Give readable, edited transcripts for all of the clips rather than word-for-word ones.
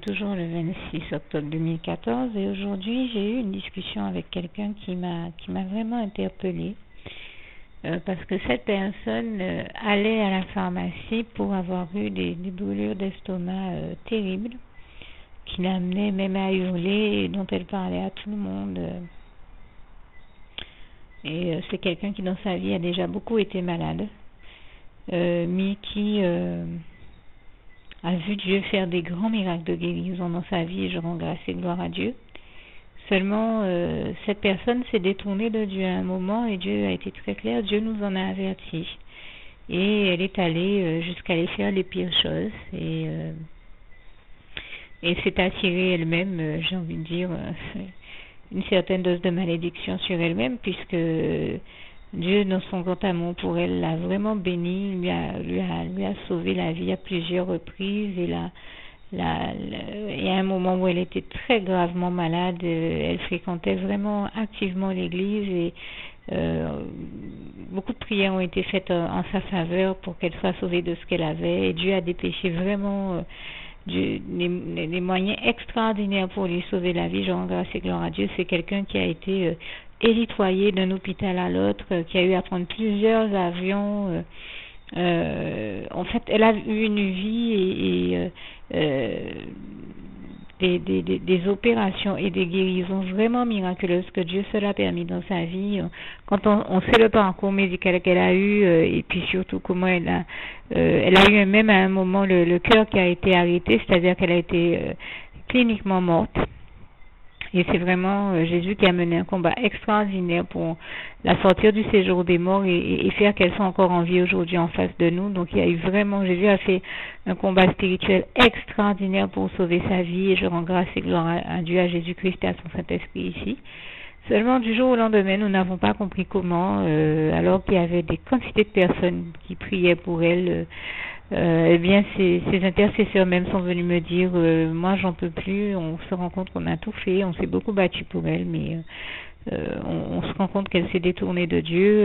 Toujours le 26 octobre 2014 et aujourd'hui j'ai eu une discussion avec quelqu'un qui m'a vraiment interpellée parce que cette personne allait à la pharmacie pour avoir eu des douleurs d'estomac terribles qui l'amenaient même à hurler et dont elle parlait à tout le monde. Et c'est quelqu'un qui dans sa vie a déjà beaucoup été malade, mais qui a vu Dieu faire des grands miracles de guérison dans sa vie et je rends grâce et gloire à Dieu. Seulement, cette personne s'est détournée de Dieu à un moment et Dieu a été très clair, Dieu nous en a avertis. Et elle est allée jusqu'à aller faire les pires choses et s'est attirée elle-même, j'ai envie de dire, une certaine dose de malédiction sur elle-même puisque Dieu, dans son grand amour pour elle, l'a vraiment bénie, lui a sauvé la vie à plusieurs reprises. Et il y a un moment où elle était très gravement malade, elle fréquentait vraiment activement l'église et beaucoup de prières ont été faites en sa faveur pour qu'elle soit sauvée de ce qu'elle avait. Et Dieu a dépêché vraiment des moyens extraordinaires pour lui sauver la vie. Je rends grâce et gloire à Dieu. C'est quelqu'un qui a été élitoyé d'un hôpital à l'autre, qui a eu à prendre plusieurs avions. En fait, elle a eu une vie et des opérations et des guérisons vraiment miraculeuses que Dieu seul a permis dans sa vie. Quand on sait le parcours médical qu'elle a eu et puis surtout comment elle a eu même à un moment le cœur qui a été arrêté, c'est-à-dire qu'elle a été cliniquement morte. Et c'est vraiment Jésus qui a mené un combat extraordinaire pour la sortir du séjour des morts et faire qu'elle soit encore en vie aujourd'hui en face de nous. Donc il y a eu vraiment, Jésus a fait un combat spirituel extraordinaire pour sauver sa vie et je rends grâce et gloire à Dieu, à Jésus-Christ et à son Saint-Esprit ici. Seulement du jour au lendemain, nous n'avons pas compris comment, alors qu'il y avait des quantités de personnes qui priaient pour elle. Eh bien, ces intercesseurs même sont venus me dire, moi j'en peux plus, on se rend compte qu'on a tout fait, on s'est beaucoup battu pour elle, mais on se rend compte qu'elle s'est détournée de Dieu.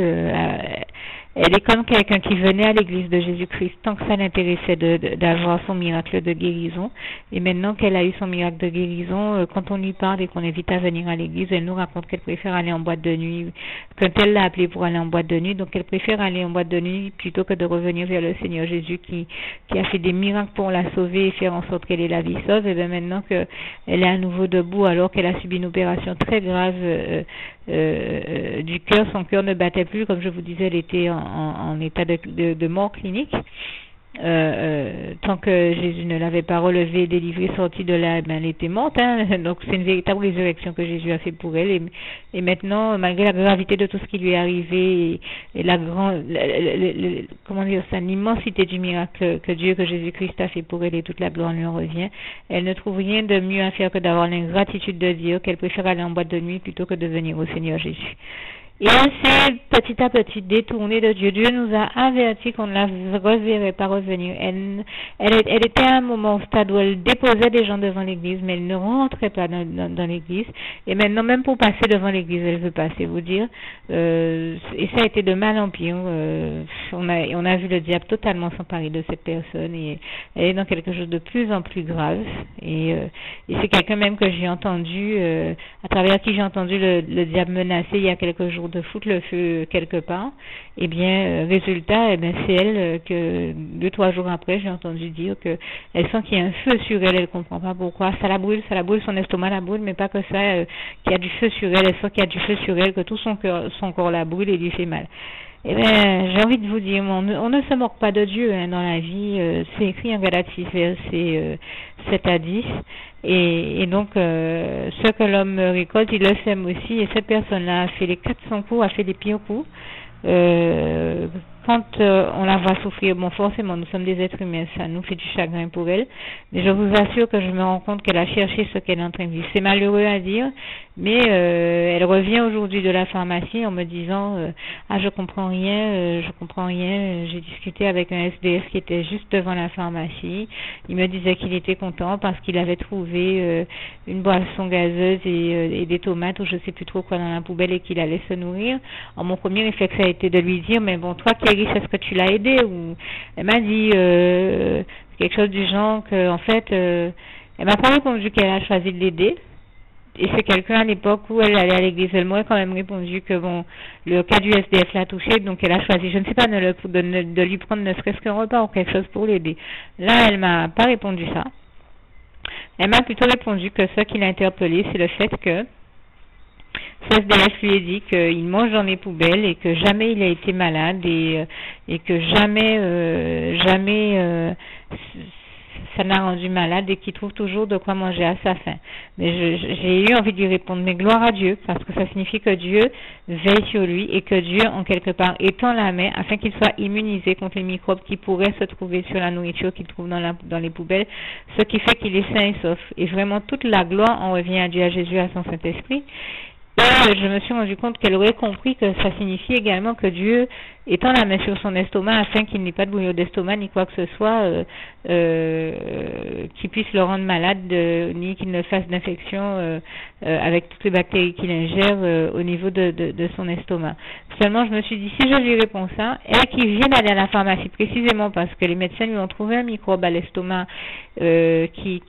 Elle est comme quelqu'un qui venait à l'église de Jésus-Christ tant que ça l'intéressait d'avoir son miracle de guérison. Et maintenant qu'elle a eu son miracle de guérison, quand on lui parle et qu'on l'invite à venir à l'église, elle nous raconte qu'elle préfère aller en boîte de nuit. Quand elle l'a appelée pour aller en boîte de nuit, donc elle préfère aller en boîte de nuit plutôt que de revenir vers le Seigneur Jésus qui a fait des miracles pour la sauver et faire en sorte qu'elle ait la vie sauve. Et bien maintenant qu'elle est à nouveau debout alors qu'elle a subi une opération très grave du cœur, son cœur ne battait plus, comme je vous disais, elle était en état de mort clinique. Tant que Jésus ne l'avait pas relevée, délivrée, sortie de là, elle était morte. Donc c'est une véritable résurrection que Jésus a fait pour elle. Et maintenant, malgré la gravité de tout ce qui lui est arrivé et l'immensité du miracle que Dieu, que Jésus-Christ a fait pour elle et toute la gloire lui en revient, elle ne trouve rien de mieux à faire que d'avoir l'ingratitude de dire qu'elle préfère aller en boîte de nuit plutôt que de venir au Seigneur Jésus. Et elle s'est petit à petit détournée de Dieu. Dieu nous a avertis qu'on ne la reverrait pas revenir. Elle était à un moment au stade où elle déposait des gens devant l'église, mais elle ne rentrait pas dans l'église. Et maintenant, même pour passer devant l'église, elle veut passer, vous dire. Et ça a été de mal en pire. On a vu le diable totalement s'emparer de cette personne et elle est dans quelque chose de plus en plus grave. Et c'est quelqu'un même que j'ai entendu, à travers qui j'ai entendu le diable menacer il y a quelques jours de foutre le feu quelque part. Eh bien, résultat, c'est elle que 2-3 jours après, j'ai entendu dire que elle sent qu'il y a un feu sur elle, elle comprend pas pourquoi. Ça la brûle, son estomac la brûle, mais pas que ça, qu'il y a du feu sur elle, elle sent qu'il y a du feu sur elle, que tout son corps la brûle et lui fait mal. Eh bien, j'ai envie de vous dire, on ne se moque pas de Dieu dans la vie. C'est écrit en Galates verset 7 à 10. Et donc, ce que l'homme récolte, il le sème aussi. Et cette personne-là a fait les 400 coups, a fait les pires coups. Quand on la voit souffrir, bon, forcément, nous sommes des êtres humains, ça nous fait du chagrin pour elle. Mais je vous assure que je me rends compte qu'elle a cherché ce qu'elle est en train de vivre. C'est malheureux à dire, mais elle revient aujourd'hui de la pharmacie en me disant je comprends rien. J'ai discuté avec un SDF qui était juste devant la pharmacie. Il me disait qu'il était content parce qu'il avait trouvé une boisson gazeuse et des tomates ou je sais plus trop quoi dans la poubelle et qu'il allait se nourrir. Alors, mon premier réflexe a été de lui dire, mais bon, toi qui es riche, est-ce que tu l'as aidé? Ou elle m'a dit quelque chose du genre que en fait Elle m'a pas répondu qu'elle a choisi de l'aider. Et c'est quelqu'un à l'époque où elle allait à l'église. Elle m'aurait quand même répondu que bon, le cas du SDF l'a touché, donc elle a choisi, je ne sais pas, de lui prendre ne serait-ce qu'un repas ou quelque chose pour l'aider. Là, elle m'a pas répondu ça. Elle m'a plutôt répondu que ce qui l'a interpellé, c'est le fait que ce SDF lui a dit qu'il mange dans les poubelles et que jamais il a été malade et que jamais ça n'a rendu malade et qu'il trouve toujours de quoi manger à sa faim. Mais j'ai eu envie de lui répondre, mais gloire à Dieu, parce que ça signifie que Dieu veille sur lui et que Dieu, en quelque part, étend la main afin qu'il soit immunisé contre les microbes qui pourraient se trouver sur la nourriture qu'il trouve dans les poubelles, ce qui fait qu'il est sain et sauf. Et vraiment, toute la gloire en revient à Dieu, à Jésus, à son Saint-Esprit. Et je me suis rendu compte qu'elle aurait compris que ça signifie également que Dieu étend la main sur son estomac afin qu'il n'ait pas de bouillon d'estomac ni quoi que ce soit qui puisse le rendre malade ni qu'il ne fasse d'infection avec toutes les bactéries qu'il ingère au niveau de son estomac. Seulement je me suis dit, si je lui réponds ça, elle qui vient d'aller à la pharmacie précisément parce que les médecins lui ont trouvé un microbe à l'estomac qui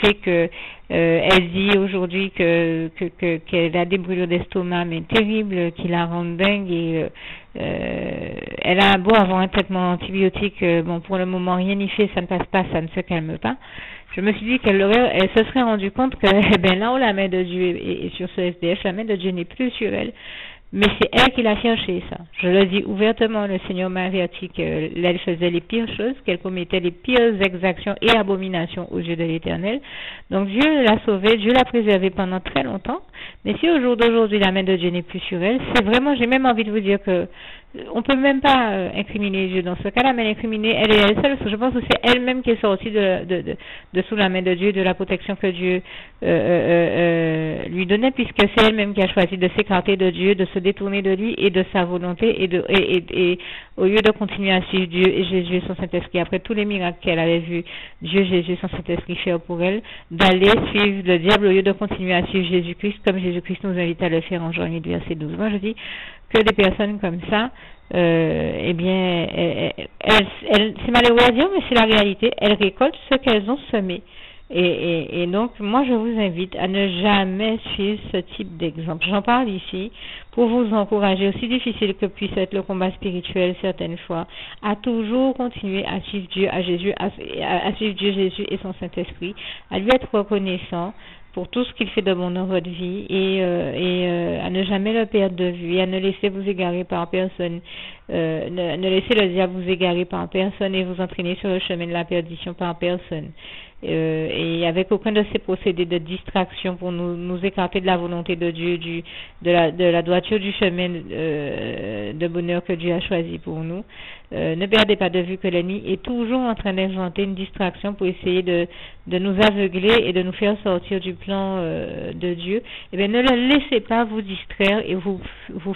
fait que elle dit aujourd'hui qu'elle a des brûlures d'estomac mais terribles qui la rendent dingue et elle a beau avoir un traitement antibiotique, bon pour le moment rien n'y fait, ça ne passe pas, ça ne se calme pas. Je me suis dit elle se serait rendue compte que là où la main de Dieu est sur ce SDF, la main de Dieu n'est plus sur elle. Mais c'est elle qui l'a cherché, ça. Je le dis ouvertement, le Seigneur m'a averti qu'elle faisait les pires choses, qu'elle commettait les pires exactions et abominations aux yeux de l'Éternel. Donc Dieu l'a sauvée, Dieu l'a préservée pendant très longtemps. Mais si au jour d'aujourd'hui, la main de Dieu n'est plus sur elle, c'est vraiment, j'ai même envie de vous dire que on peut même pas incriminer Dieu dans ce cas-là, mais l'incriminer, elle est elle seule, parce que je pense que c'est elle-même qui est sortie de sous la main de Dieu, de la protection que Dieu lui donnait, puisque c'est elle-même qui a choisi de s'écarter de Dieu, de se détourner de lui et de sa volonté, et au lieu de continuer à suivre Dieu et Jésus et son Saint-Esprit, après tous les miracles qu'elle avait vus, Dieu, Jésus et son Saint-Esprit faire pour elle, d'aller suivre le diable au lieu de continuer à suivre Jésus-Christ, comme Jésus-Christ nous invite à le faire en Jean 8, verset 12. Moi, je dis que des personnes comme ça, eh bien, c'est malheureux à dire, mais c'est la réalité. Elles récoltent ce qu'elles ont semé. Et donc, moi, je vous invite à ne jamais suivre ce type d'exemple. J'en parle ici pour vous encourager, aussi difficile que puisse être le combat spirituel certaines fois, à toujours continuer à suivre Dieu, à Jésus, à suivre Dieu, Jésus et son Saint-Esprit, à lui être reconnaissant pour tout ce qu'il fait de bon dans votre vie et à ne jamais le perdre de vue et à ne laisser vous égarer par personne, ne laisser le diable vous égarer par personne et vous entraîner sur le chemin de la perdition par personne. Et avec aucun de ces procédés de distraction pour nous écarter de la volonté de Dieu, de la droiture du chemin de bonheur que Dieu a choisi pour nous. Ne perdez pas de vue que l'ennemi est toujours en train d'inventer une distraction pour essayer de nous aveugler et de nous faire sortir du plan de Dieu. Eh bien, ne le laissez pas vous distraire et vous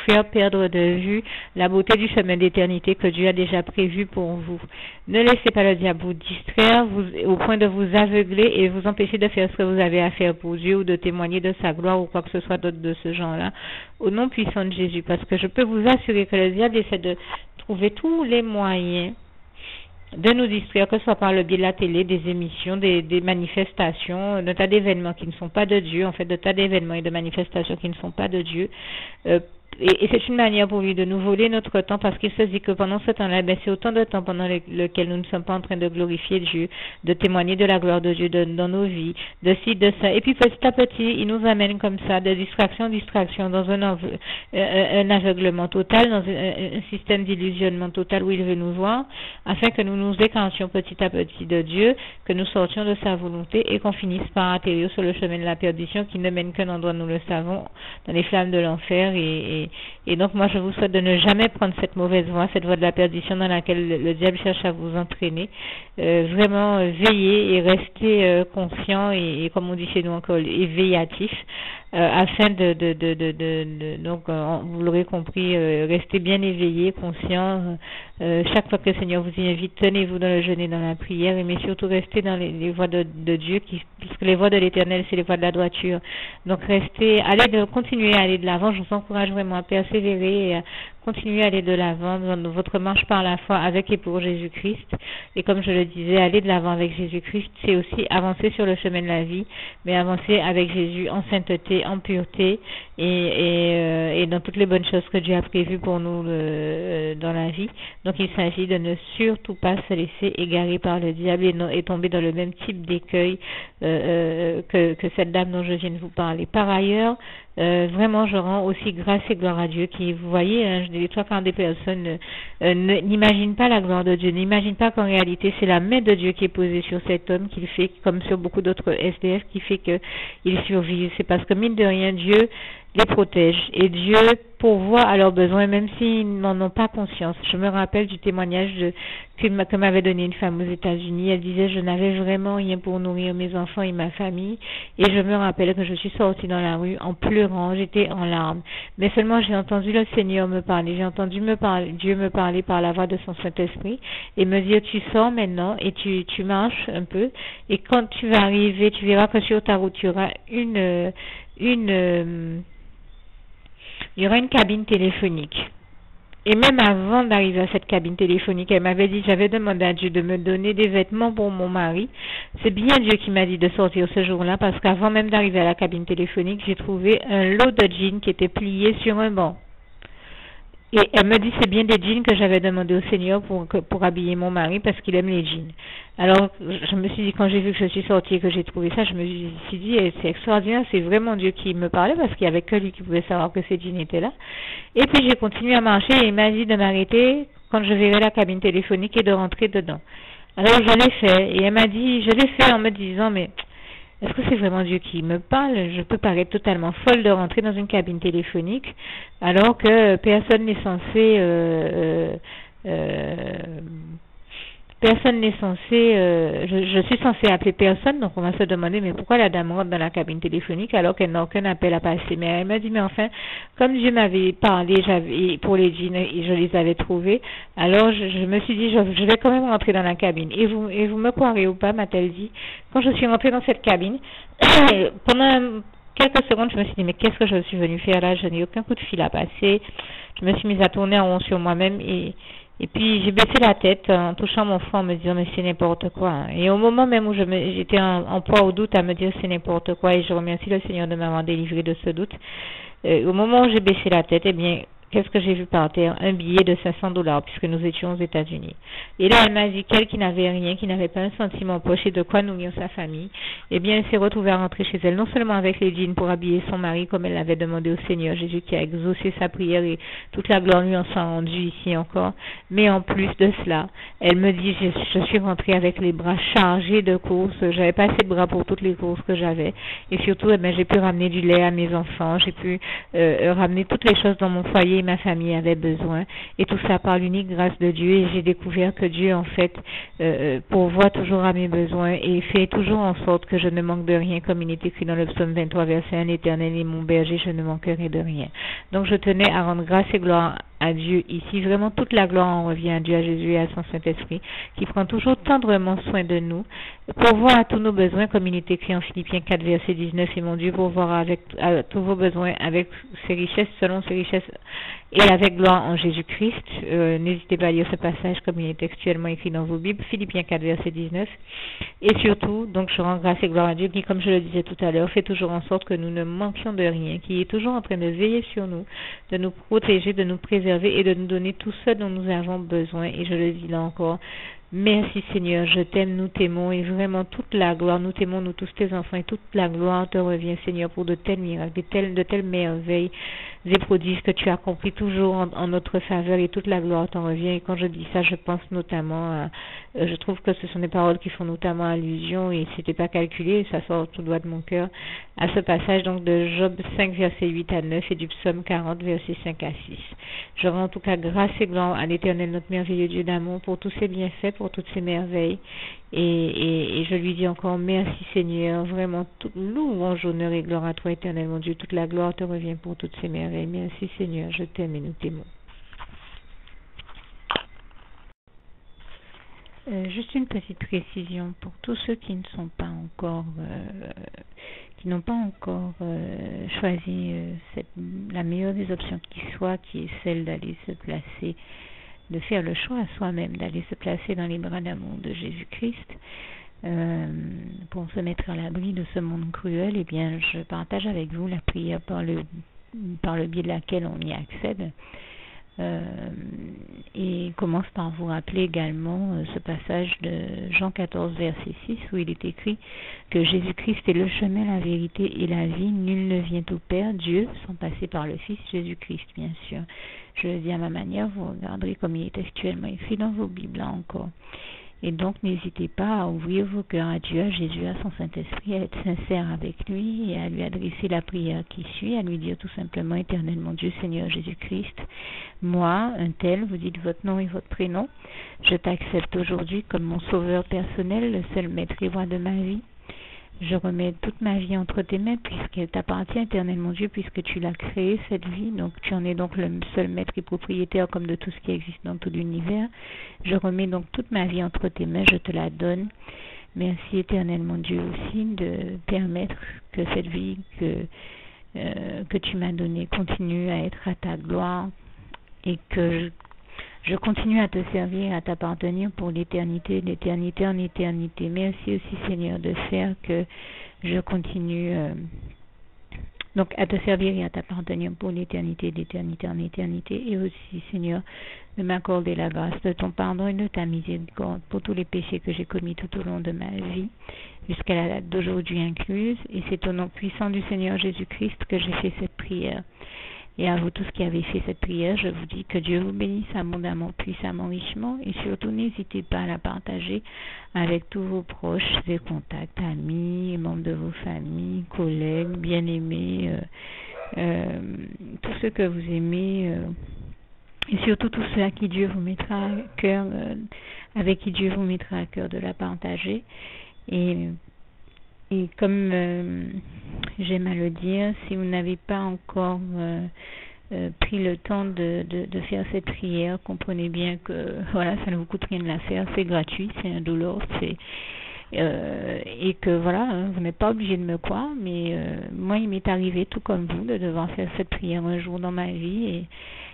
faire perdre de vue la beauté du chemin d'éternité que Dieu a déjà prévu pour vous. Ne laissez pas le diable vous distraire au point de vous aveugler et vous empêcher de faire ce que vous avez à faire pour Dieu ou de témoigner de sa gloire ou quoi que ce soit d'autre de ce genre-là, au nom puissant de Jésus. Parce que je peux vous assurer que le diable essaie de trouver tous les moyens de nous distraire, que ce soit par le biais de la télé, des émissions, des manifestations, de tas d'événements qui ne sont pas de Dieu, en fait, de tas d'événements et de manifestations qui ne sont pas de Dieu. Et c'est une manière pour lui de nous voler notre temps parce qu'il se dit que pendant ce temps-là, c'est autant de temps pendant lequel nous ne sommes pas en train de glorifier Dieu, de témoigner de la gloire de Dieu dans nos vies, de ci, de ça. Et puis petit à petit, il nous amène comme ça, de distraction en distraction, dans un aveuglement total, dans un système d'illusionnement total où il veut nous voir, afin que nous nous écartions petit à petit de Dieu, que nous sortions de sa volonté et qu'on finisse par atterrir sur le chemin de la perdition qui ne mène qu'un endroit, nous le savons, dans les flammes de l'enfer et donc moi je vous souhaite de ne jamais prendre cette mauvaise voie, cette voie de la perdition dans laquelle le diable cherche à vous entraîner. Vraiment veillez et restez conscient et comme on dit chez nous encore, éveillatif, afin donc vous l'aurez compris, restez bien éveillé, conscient. Chaque fois que le Seigneur vous y invite, tenez-vous dans le jeûne et dans la prière, mais surtout restez dans les voies de Dieu, puisque que les voies de l'Éternel, c'est les voies de la droiture. Donc continuez à aller de l'avant. Je vous encourage vraiment à persévérer et à continuer à aller de l'avant dans votre marche par la foi avec et pour Jésus-Christ. Et comme je le disais, aller de l'avant avec Jésus-Christ, c'est aussi avancer sur le chemin de la vie, mais avancer avec Jésus en sainteté, en pureté et dans toutes les bonnes choses que Dieu a prévues pour nous dans la vie. Donc il s'agit de ne surtout pas se laisser égarer par le diable et tomber dans le même type d'écueil que cette dame dont je viens de vous parler. Par ailleurs, vraiment je rends aussi grâce et gloire à Dieu qui, vous voyez, les trois quarts des personnes n'imaginent pas la gloire de Dieu, n'imaginent pas qu'en réalité c'est la main de Dieu qui est posée sur cet homme, qu'il fait comme sur beaucoup d'autres SDF, qui fait qu'il survit. C'est parce que mine de rien Dieu les protège et Dieu pourvoit à leurs besoins même s'ils n'en ont pas conscience. Je me rappelle du témoignage que m'avait donné une femme aux États-Unis. Elle disait: je n'avais vraiment rien pour nourrir mes enfants et ma famille, et je me rappelle que je suis sortie dans la rue en pleurant, j'étais en larmes, mais seulement j'ai entendu le Seigneur me parler, j'ai entendu Dieu me parler par la voix de son Saint-Esprit et me dire: tu sors maintenant et tu marches un peu, et quand tu vas arriver, tu verras que sur ta route tu auras il y aura une cabine téléphonique. Et même avant d'arriver à cette cabine téléphonique, elle m'avait dit: j'avais demandé à Dieu de me donner des vêtements pour mon mari. C'est bien Dieu qui m'a dit de sortir ce jour-là, parce qu'avant même d'arriver à la cabine téléphonique, j'ai trouvé un lot de jeans qui était plié sur un banc. Et elle me dit: c'est bien des jeans que j'avais demandé au Seigneur pour habiller mon mari, parce qu'il aime les jeans. Alors je me suis dit, quand j'ai vu que je suis sortie et que j'ai trouvé ça, je me suis dit: c'est extraordinaire, c'est vraiment Dieu qui me parlait, parce qu'il n'y avait que lui qui pouvait savoir que ces jeans étaient là. Et puis j'ai continué à marcher et il m'a dit de m'arrêter quand je verrai la cabine téléphonique et de rentrer dedans. Alors je l'ai fait, et elle m'a dit, je l'ai fait en me disant: mais est-ce que c'est vraiment Dieu qui me parle? Je peux paraître totalement folle de rentrer dans une cabine téléphonique alors que personne n'est censé je suis censée appeler personne, donc on va se demander: mais pourquoi la dame rentre dans la cabine téléphonique alors qu'elle n'a aucun appel à passer? Mais elle m'a dit: mais enfin, comme Dieu m'avait parlé, pour les jeans, et je les avais trouvés, alors je me suis dit: je vais quand même rentrer dans la cabine. Et vous me croirez ou pas, m'a-t-elle dit, quand je suis rentrée dans cette cabine, pendant quelques secondes, je me suis dit: mais qu'est-ce que je suis venue faire là? Je n'ai aucun coup de fil à passer. Je me suis mise à tourner en rond sur moi-même, et puis j'ai baissé la tête en touchant mon front, en me disant: mais c'est n'importe quoi. Et au moment même où j'étais en proie au doute, à me dire c'est n'importe quoi, et je remercie le Seigneur de m'avoir délivré de ce doute, au moment où j'ai baissé la tête, eh bien, qu'est-ce que j'ai vu par terre? Un billet de $500, puisque nous étions aux États-Unis. Et là, elle m'a dit qu'elle, qui n'avait rien, qui n'avait pas un centime en poche et de quoi nourrir sa famille, eh bien, elle s'est retrouvée à rentrer chez elle, non seulement avec les jeans pour habiller son mari, comme elle l'avait demandé au Seigneur Jésus, qui a exaucé sa prière, et toute la gloire lui en soit rendue ici encore, mais en plus de cela, elle me dit: je suis rentrée avec les bras chargés de courses, j'avais pas assez de bras pour toutes les courses que j'avais, et surtout, eh bien, j'ai pu ramener du lait à mes enfants, j'ai pu ramener toutes les choses dont mon foyer et ma famille avaient besoin, et tout ça par l'unique grâce de Dieu. Et j'ai découvert que Dieu, en fait, pourvoit toujours à mes besoins et fait toujours en sorte que je ne manque de rien, comme il est écrit dans le psaume 23, verset 1: l'Éternel est mon berger, je ne manquerai de rien. Donc je tenais à rendre grâce et gloire à Dieu ici. Vraiment, toute la gloire en revient à Dieu, à Jésus et à son Saint-Esprit, qui prend toujours tendrement soin de nous, pourvoir à tous nos besoins, comme il est écrit en Philippiens 4, verset 19: et mon Dieu pourvoira à tous vos besoins avec ses richesses, selon ses richesses, et avec gloire en Jésus-Christ. N'hésitez pas à lire ce passage comme il est textuellement écrit dans vos Bibles, Philippiens 4, verset 19. Et surtout, donc je rends grâce et gloire à Dieu qui, comme je le disais tout à l'heure, fait toujours en sorte que nous ne manquions de rien, qui est toujours en train de veiller sur nous, de nous protéger, de nous préserver et de nous donner tout ce dont nous avons besoin. Et je le dis là encore: merci Seigneur, je t'aime, nous t'aimons, et vraiment toute la gloire, nous t'aimons, nous tous tes enfants, et toute la gloire te revient Seigneur pour de tels miracles, de telles merveilles et prodiges que tu as accomplis toujours en notre faveur, et toute la gloire t'en revient. Et quand je dis ça, je pense notamment à, je trouve que ce sont des paroles qui font notamment allusion, et c'était pas calculé, ça sort tout droit de mon cœur, à ce passage donc de Job 5 verset 8 à 9 et du psaume 40 verset 5 à 6. Je rends en tout cas grâce et gloire à l'Éternel, notre merveilleux Dieu d'amour, pour tous ses bienfaits, pour toutes ces merveilles, et je lui dis encore: merci Seigneur, vraiment toute louange, honneur et gloire à toi, Éternel mon Dieu, toute la gloire te revient pour toutes ces merveilles. Merci Seigneur, je t'aime et nous t'aimons. Juste une petite précision pour tous ceux qui ne sont pas encore, qui n'ont pas encore choisi la meilleure des options qui soit, qui est celle d'aller se placer, de faire le choix à soi-même, d'aller se placer dans les bras d'amour de Jésus-Christ, pour se mettre à l'abri de ce monde cruel. Eh bien, je partage avec vous la prière par le biais de laquelle on y accède. Et commence par vous rappeler également ce passage de Jean 14 verset 6 où il est écrit que Jésus-Christ est le chemin, la vérité et la vie. Nul ne vient au Père, Dieu, sans passer par le Fils Jésus-Christ, bien sûr. Je le dis à ma manière, vous regarderez comme il est actuellement écrit dans vos Bibles là encore. Et donc, n'hésitez pas à ouvrir vos cœurs à Dieu, à Jésus, à son Saint-Esprit, à être sincère avec lui et à lui adresser la prière qui suit, à lui dire tout simplement, Éternel mon Dieu, Seigneur Jésus-Christ, moi, un tel, vous dites votre nom et votre prénom, je t'accepte aujourd'hui comme mon sauveur personnel, le seul maître et roi de ma vie. Je remets toute ma vie entre tes mains puisqu'elle t'appartient, Éternel mon Dieu, puisque tu l'as créée, cette vie. Donc tu en es donc le seul maître et propriétaire comme de tout ce qui existe dans tout l'univers. Je remets donc toute ma vie entre tes mains, je te la donne. Merci, Éternel mon Dieu, aussi de permettre que cette vie que tu m'as donnée continue à être à ta gloire et que je continue à te servir, à t'appartenir pour l'éternité, d'éternité en éternité. Merci aussi, Seigneur, de faire que je continue donc à te servir et à t'appartenir pour l'éternité, d'éternité en éternité. Et aussi, Seigneur, de m'accorder la grâce de ton pardon et de ta miséricorde pour tous les péchés que j'ai commis tout au long de ma vie, jusqu'à la date d'aujourd'hui incluse. Et c'est au nom puissant du Seigneur Jésus-Christ que j'ai fait cette prière. Et à vous tous qui avez fait cette prière, je vous dis que Dieu vous bénisse abondamment, puissamment, richement, et surtout n'hésitez pas à la partager avec tous vos proches et contacts, amis, membres de vos familles, collègues, bien-aimés, tous ceux que vous aimez, et surtout tous ceux à qui Dieu vous mettra à cœur, avec qui Dieu vous mettra à cœur de la partager. Et comme j'aime à le dire, si vous n'avez pas encore pris le temps de faire cette prière, comprenez bien que voilà, ça ne vous coûte rien de la faire, c'est gratuit, c'est indolore, et que voilà, vous n'êtes pas obligé de me croire, mais moi il m'est arrivé tout comme vous de devoir faire cette prière un jour dans ma vie,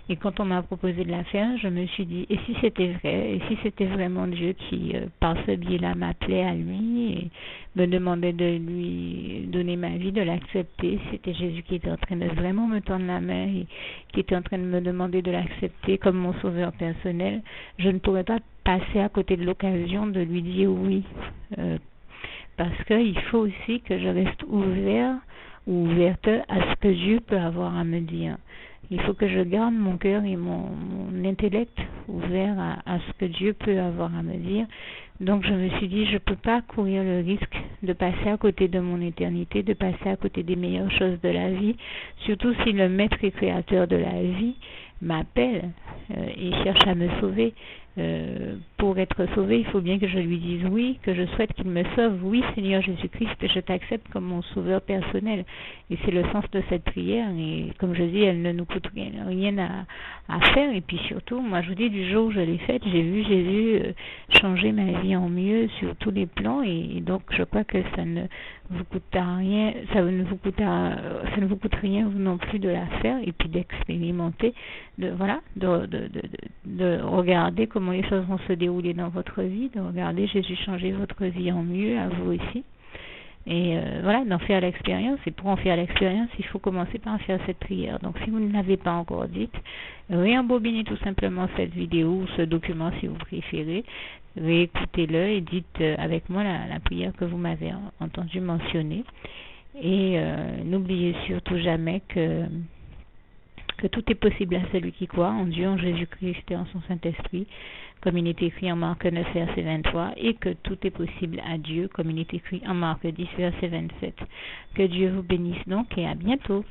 et quand on m'a proposé de la faire, je me suis dit, et si c'était vrai, et si c'était vraiment Dieu qui, par ce biais-là, m'appelait à lui et me demandait de lui donner ma vie, de l'accepter, c'était Jésus qui était en train de vraiment me tendre la main et qui était en train de me demander de l'accepter comme mon sauveur personnel, je ne pourrais pas passer à côté de l'occasion de lui dire oui, parce qu'il faut aussi que je reste ouvert ou ouverte à ce que Dieu peut avoir à me dire. Il faut que je garde mon cœur et mon intellect ouvert à ce que Dieu peut avoir à me dire. Donc je me suis dit, je ne peux pas courir le risque de passer à côté de mon éternité, de passer à côté des meilleures choses de la vie, surtout si le maître et créateur de la vie m'appelle et cherche à me sauver. Pour être sauvé, il faut bien que je lui dise oui, que je souhaite qu'il me sauve. Oui, Seigneur Jésus-Christ, je t'accepte comme mon sauveur personnel. Et c'est le sens de cette prière. Et comme je dis, elle ne nous coûte rien à faire. Et puis surtout, moi je vous dis, du jour où je l'ai faite, j'ai vu Jésus changer ma vie en mieux sur tous les plans. Et donc je crois que ça ne vous coûte rien, ça ne vous coûte rien vous non plus de la faire et puis d'expérimenter, de regarder comment les choses vont se dérouler dans votre vie, de regarder Jésus changer votre vie en mieux, à vous aussi. Et voilà, d'en faire l'expérience. Et pour en faire l'expérience, il faut commencer par faire cette prière. Donc si vous ne l'avez pas encore dite, réembobinez tout simplement cette vidéo ou ce document si vous préférez, réécoutez-le et dites avec moi la prière que vous m'avez entendu mentionner. Et n'oubliez surtout jamais que tout est possible à celui qui croit en Dieu, en Jésus-Christ et en son Saint-Esprit, comme il est écrit en Marc 9, verset 23, et que tout est possible à Dieu, comme il est écrit en Marc 10, verset 27. Que Dieu vous bénisse donc et à bientôt.